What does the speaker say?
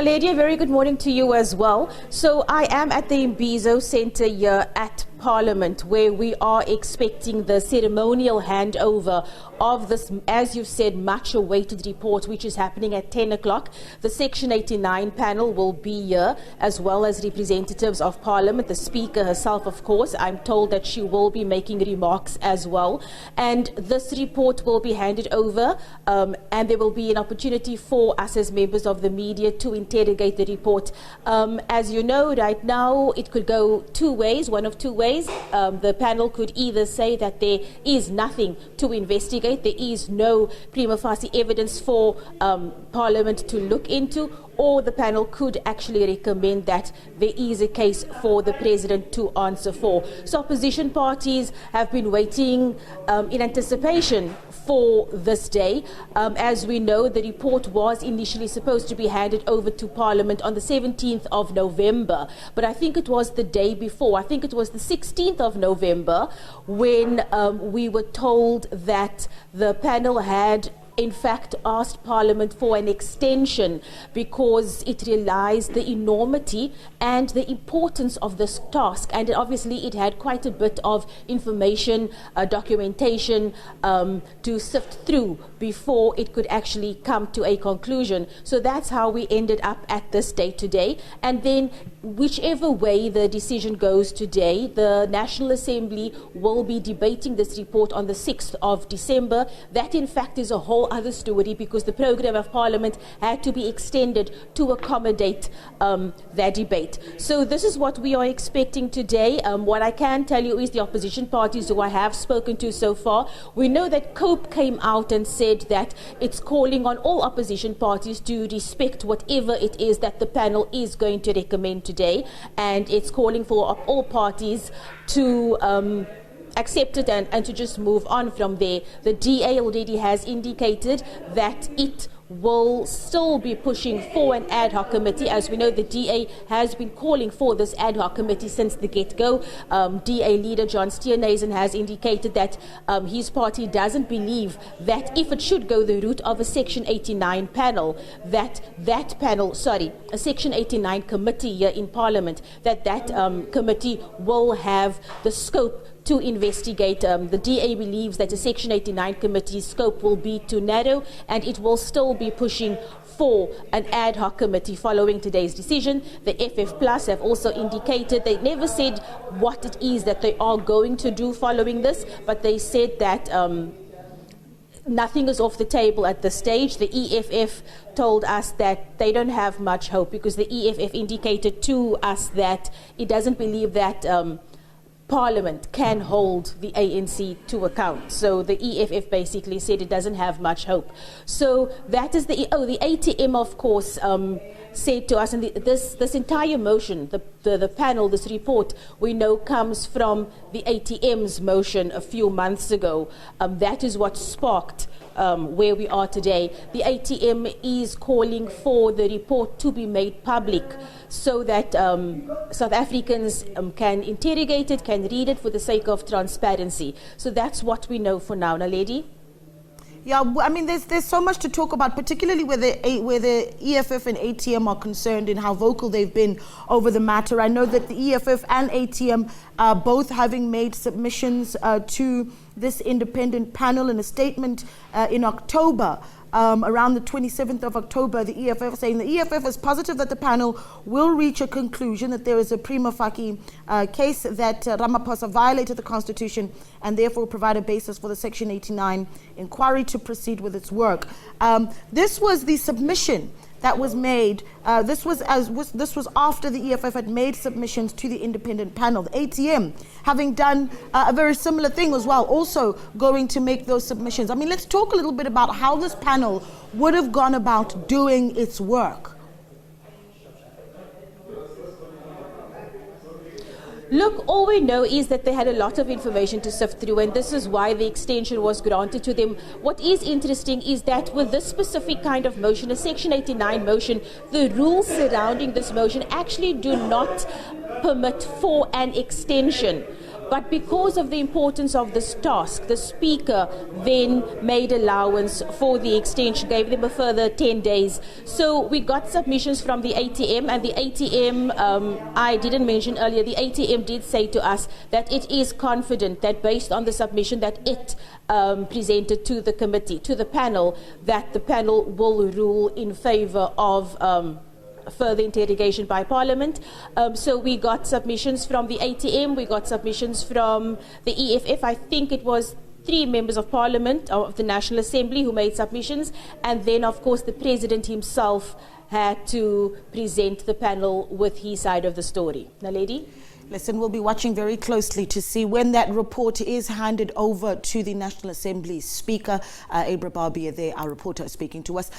Lady, a very good morning to you as well. So I am at the Mbizo Centre here at Parliament, where we are expecting the ceremonial handover of this, as you've said, much awaited report, which is happening at 10 o'clock. The Section 89 panel will be here, as well as representatives of Parliament, the Speaker herself, of course. I'm told that she will be making remarks as well. And this report will be handed over, and there will be an opportunity for us as members of the media to interrogate the report. As you know, right now, it could go two ways, one of two ways. The panel could either say that there is nothing to investigate, there is no prima facie evidence for Parliament to look into, or the panel could actually recommend that there is a case for the President to answer for. So opposition parties have been waiting in anticipation for this day. As we know, the report was initially supposed to be handed over to Parliament on the 17th of November, but I think it was the day before, I think it was the 16th of November, when we were told that the panel had in fact asked Parliament for an extension because it realized the enormity and the importance of this task, and obviously it had quite a bit of information, documentation to sift through before it could actually come to a conclusion. So that's how we ended up at this day today. And then whichever way the decision goes today, the National Assembly will be debating this report on the 6th of December. That in fact is a whole other story, because the program of Parliament had to be extended to accommodate that debate. So this is what we are expecting today. What I can tell you is the opposition parties who I have spoken to so far, we know that COPE came out and said that it's calling on all opposition parties to respect whatever it is that the panel is going to recommend today, and it's calling for all parties to accept it and to just move on from there. The DA already has indicated that it will still be pushing for an ad hoc committee. As we know, the DA has been calling for this ad hoc committee since the get-go. DA leader John Steenhuisen has indicated that his party doesn't believe that if it should go the route of a Section 89 panel, a Section 89 committee here in Parliament, that committee will have the scope to investigate. The DA believes that the Section 89 committee's scope will be too narrow, and it will still be pushing for an ad hoc committee following today's decision. The FF Plus have also indicated, they never said what it is that they are going to do following this, but they said that nothing is off the table at this stage. The EFF told us that they don't have much hope, because the EFF indicated to us that it doesn't believe that Parliament can hold the ANC to account. So the EFF basically said it doesn't have much hope. So that is the ATM, of course, said to us, and this entire motion, the panel, this report, we know comes from the ATM's motion a few months ago. That is what sparked where we are today. The ATM is calling for the report to be made public so that South Africans can interrogate it, can read it for the sake of transparency. So that's what we know for now. Naledi? Yeah, I mean, there's so much to talk about, particularly where the EFF and ATM are concerned and how vocal they've been over the matter. I know that the EFF and ATM are both having made submissions to this independent panel. In a statement in October, around the 27th of October, the EFF saying the EFF is positive that the panel will reach a conclusion that there is a prima facie case that Ramaphosa violated the Constitution and therefore provide a basis for the Section 89 inquiry to proceed with its work. This was the submission that was made. This was after the EFF had made submissions to the independent panel. The ATM having done a very similar thing as well, also going to make those submissions. I mean, let's talk a little bit about how this panel would have gone about doing its work. Look, all we know is that they had a lot of information to sift through, and this is why the extension was granted to them. What is interesting is that with this specific kind of motion, a Section 89 motion, the rules surrounding this motion actually do not permit for an extension. But because of the importance of this task, the Speaker then made allowance for the extension, gave them a further 10 days. So we got submissions from the ATM, and the ATM, I didn't mention earlier, the ATM did say to us that it is confident that based on the submission that it presented to the committee, to the panel, that the panel will rule in favour of further interrogation by Parliament. So we got submissions from the ATM, we got submissions from the EFF. I think it was 3 members of Parliament of the National Assembly who made submissions, and then of course the President himself had to present the panel with his side of the story. Naledi? Listen, we'll be watching very closely to see when that report is handed over to the National Assembly Speaker. Abra Barbier there, our reporter, speaking to us.